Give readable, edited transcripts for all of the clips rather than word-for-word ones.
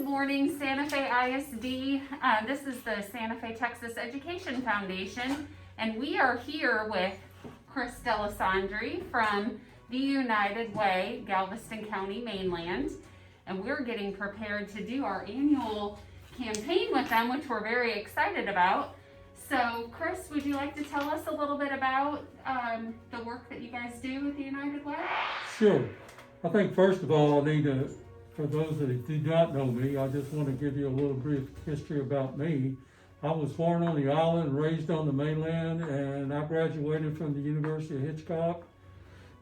morning, Santa Fe ISD. This is the Santa Fe Texas Education Foundation, and we are here with Chris Delisandri from the United Way, Galveston County mainland, and we're getting prepared to do our annual campaign with them, which we're very excited about. So, Chris, would you like to tell us a little bit about the work that you guys do with the United Way? Sure. I think first of all, I need to, for those that do not know me, I just want to give you a little brief history about me. I was born on the island, raised on the mainland, and I graduated from the University of Hitchcock.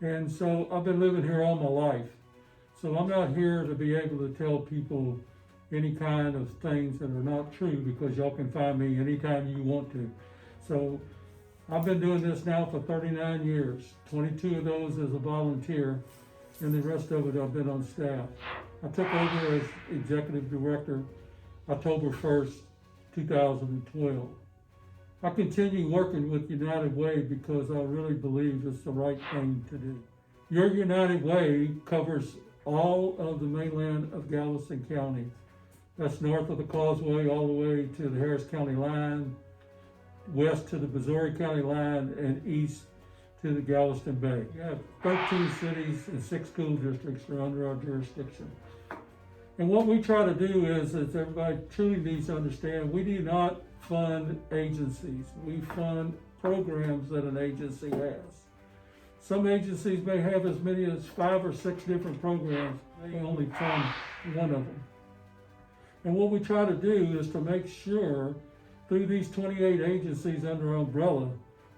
And so I've been living here all my life. So I'm not here to be able to tell people any kind of things that are not true, because y'all can find me anytime you want to. So I've been doing this now for 39 years, 22 of those as a volunteer, and the rest of it I've been on staff. I took over as executive director October 1st, 2012. I continue working with United Way because I really believe it's the right thing to do. Your United Way covers all of the mainland of Galveston County. That's north of the Causeway all the way to the Harris County line, west to the Missouri County line, and east to the Galveston Bay. We have 13 cities and 6 school districts are under our jurisdiction. And what we try to do is everybody truly needs to understand, we do not fund agencies. We fund programs that an agency has. Some agencies may have as many as 5 or 6 different programs. They only fund one of them. And what we try to do is to make sure through these 28 agencies under umbrella,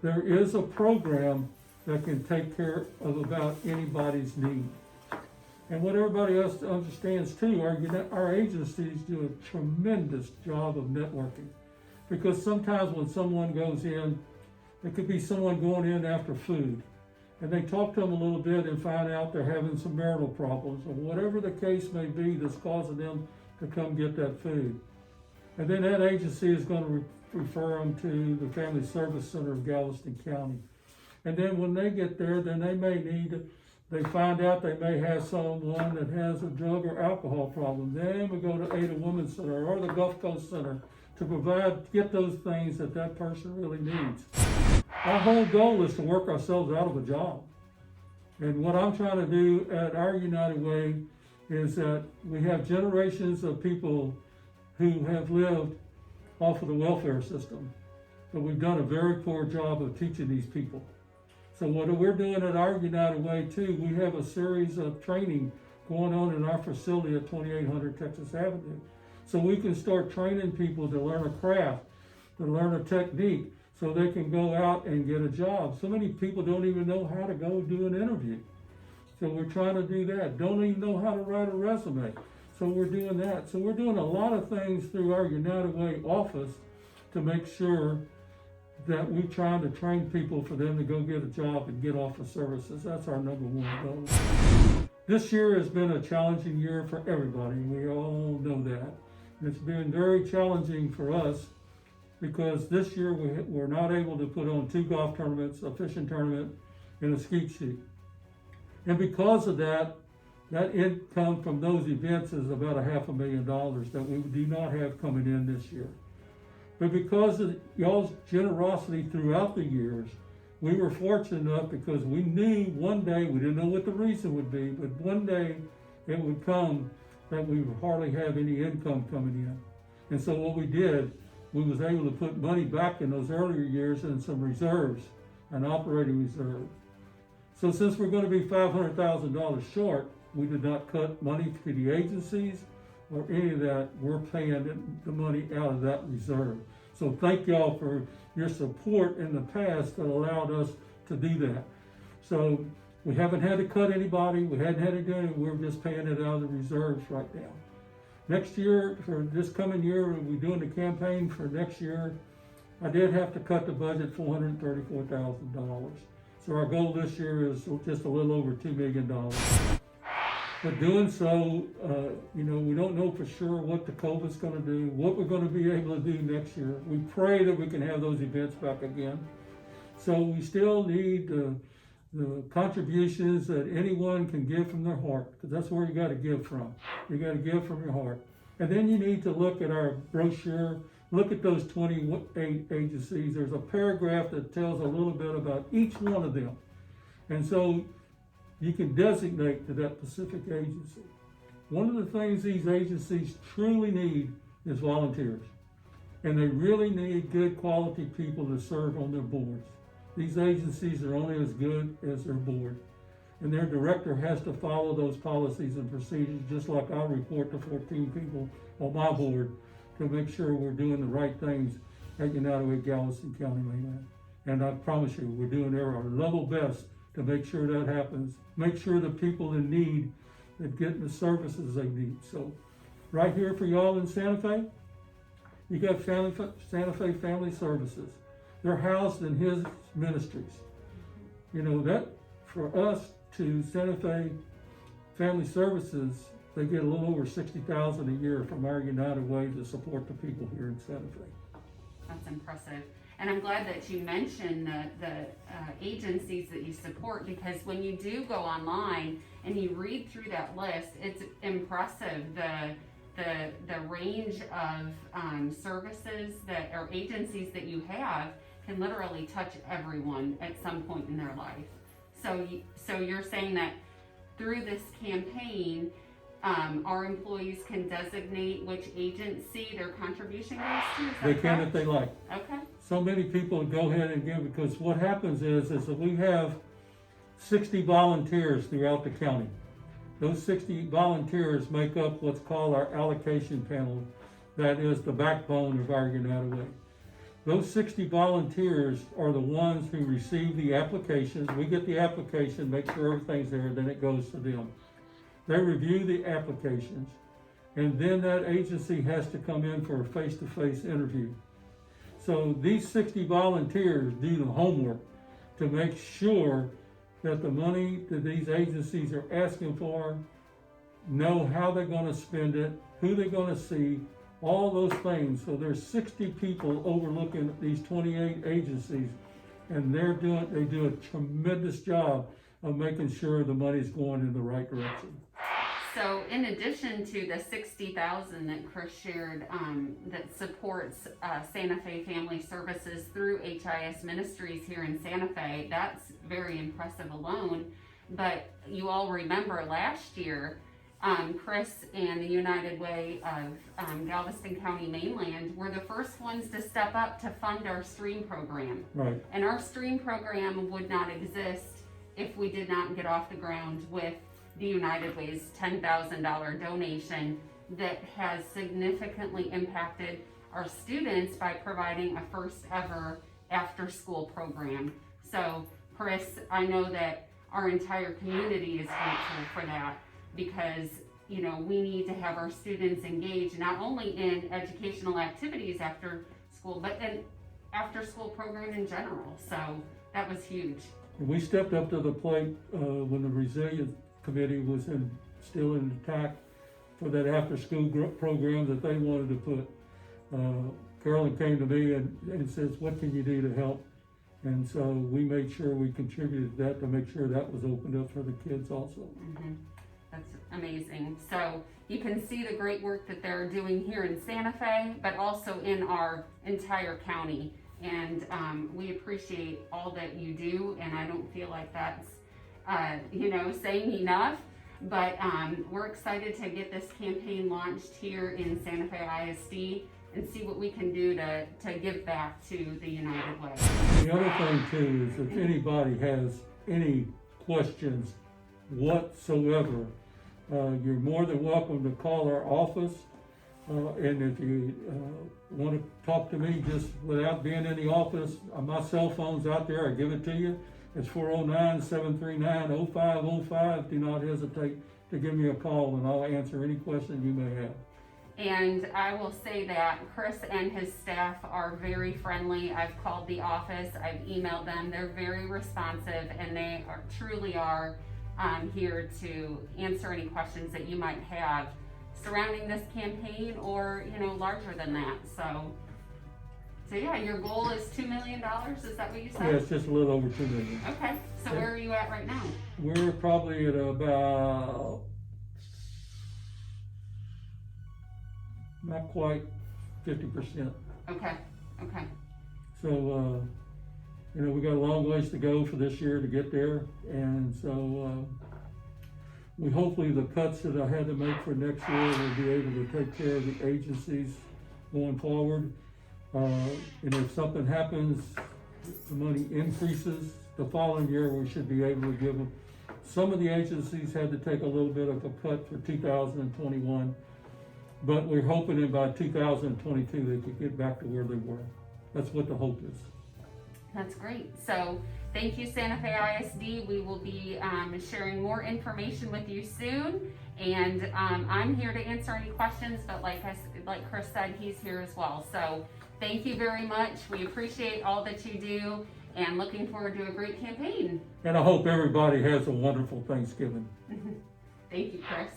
there is a program that can take care of about anybody's need. And what everybody else understands too, our agencies do a tremendous job of networking. Because sometimes when someone goes in, it could be someone going in after food, and they talk to them a little bit and find out they're having some marital problems, or whatever the case may be that's causing them to come get that food. And then that agency is going to refer them to the Family Service Center of Galveston County. And then when they get there, then they find out they may have someone that has a drug or alcohol problem. Then we go to Ada Women's Center or the Gulf Coast Center to get those things that person really needs. Our whole goal is to work ourselves out of a job. And what I'm trying to do at our United Way is that we have generations of people who have lived off of the welfare system, but we've done a very poor job of teaching these people. So what we're doing at our United Way too, we have a series of training going on in our facility at 2800 Texas Avenue. So we can start training people to learn a craft, to learn a technique, so they can go out and get a job. So many people don't even know how to go do an interview. So we're trying to do that. Don't even know how to write a resume. So we're doing that. So we're doing a lot of things through our United Way office to make sure that we're trying to train people for them to go get a job and get off of services. That's our number one goal. This year has been a challenging year for everybody. We all know that. It's been very challenging for us because this year we're not able to put on 2 golf tournaments, a fishing tournament, and a skeet shoot. And because of that income from those events is about $500,000 that we do not have coming in this year. But because of y'all's generosity throughout the years, we were fortunate enough because we knew one day, we didn't know what the reason would be, but one day it would come that we would hardly have any income coming in. And so what we did, we was able to put money back in those earlier years in some reserves, an operating reserve. So since we're going to be $500,000 short, we did not cut money to the agencies or any of that. We're paying the money out of that reserve. So thank y'all for your support in the past that allowed us to do that. So we haven't had to cut anybody. We hadn't had to do anything. We're just paying it out of the reserves right now. Next year, for this coming year, we're doing the campaign for next year. I did have to cut the budget $434,000. So our goal this year is just a little over $2 million. But doing so, we don't know for sure what the COVID's going to do, what we're going to be able to do next year. We pray that we can have those events back again. So we still need the contributions that anyone can give from their heart, because that's where you got to give from. You got to give from your heart. And then you need to look at our brochure, look at those 28 agencies. There's a paragraph that tells a little bit about each one of them. And so you can designate to that specific agency. One of the things these agencies truly need is volunteers. And they really need good quality people to serve on their boards. These agencies are only as good as their board. And their director has to follow those policies and procedures, just like I report to 14 people on my board to make sure we're doing the right things at United Way Galveston County mainland. And I promise you, we're doing our level best to make sure that happens. Make sure the people in need that get the services they need. So right here for y'all in Santa Fe, you got Santa Fe Family Services. They're housed in his ministries. You know, that for us to Santa Fe Family Services, they get a little over $60,000 a year from our United Way to support the people here in Santa Fe. That's impressive. And I'm glad that you mentioned the agencies that you support, because when you do go online and you read through that list, it's impressive the range of services that or agencies that you have can literally touch everyone at some point in their life. So you're saying that through this campaign, our employees can designate which agency their contribution goes to? Is that They can correct? if they like. Okay. So many people go ahead and give, because what happens is that we have 60 volunteers throughout the county. Those 60 volunteers make up what's called our allocation panel. That is the backbone of our United Way. Those 60 volunteers are the ones who receive the applications. We get the application, make sure everything's there, then it goes to them. They review the applications, and then that agency has to come in for a face-to-face interview. So these 60 volunteers do the homework to make sure that the money that these agencies are asking for, know how they're gonna spend it, who they're gonna see, all those things. So there's 60 people overlooking these 28 agencies, and they do a tremendous job of making sure the money's going in the right direction. So in addition to the $60,000 that Chris shared, that supports Santa Fe Family Services through HIS Ministries here in Santa Fe, that's very impressive alone. But you all remember last year, Chris and the United Way of Galveston County mainland were the first ones to step up to fund our STREAM program. Right. And our STREAM program would not exist if we did not get off the ground with the United Way's $10,000 donation that has significantly impacted our students by providing a first ever after school program. So Chris, I know that our entire community is grateful for that, because you know, we need to have our students engaged not only in educational activities after school, but in after school program in general. So that was huge. We stepped up to the plate when the Resilience Committee was still in attack for that after-school program that they wanted to put. Carolyn came to me and says, what can you do to help? And so we made sure we contributed to that to make sure that was opened up for the kids also. Mm-hmm. That's amazing. So you can see the great work that they're doing here in Santa Fe, but also in our entire county. And we appreciate all that you do, and I don't feel like that's saying enough, but we're excited to get this campaign launched here in Santa Fe ISD and see what we can do to give back to the United Way. The other thing too is if anybody has any questions whatsoever, you're more than welcome to call our office. And if you want to talk to me just without being in the office, my cell phone's out there, I give it to you. It's 409-739-0505. Do not hesitate to give me a call and I'll answer any question you may have. And I will say that Chris and his staff are very friendly. I've called the office, I've emailed them. They're very responsive, and they truly are here to answer any questions that you might have surrounding this campaign or, larger than that. So yeah, your goal is $2 million, is that what you said? Yeah, it's just a little over $2 million. Okay, so where are you at right now? We're probably at about not quite 50%. Okay, okay, So, you know, we got a long ways to go for this year to get there, and so, we hopefully the cuts that I had to make for next year will be able to take care of the agencies going forward. And if something happens, the money increases the following year, we should be able to give them. Some of the agencies had to take a little bit of a cut for 2021, but we're hoping in by 2022 they could get back to where they were. That's what the hope is. that's great. So thank you, Santa Fe ISD. We will be sharing more information with you soon. And I'm here to answer any questions, but like Chris said, he's here as well. So thank you very much. We appreciate all that you do and looking forward to a great campaign. And I hope everybody has a wonderful Thanksgiving. Thank you, Chris.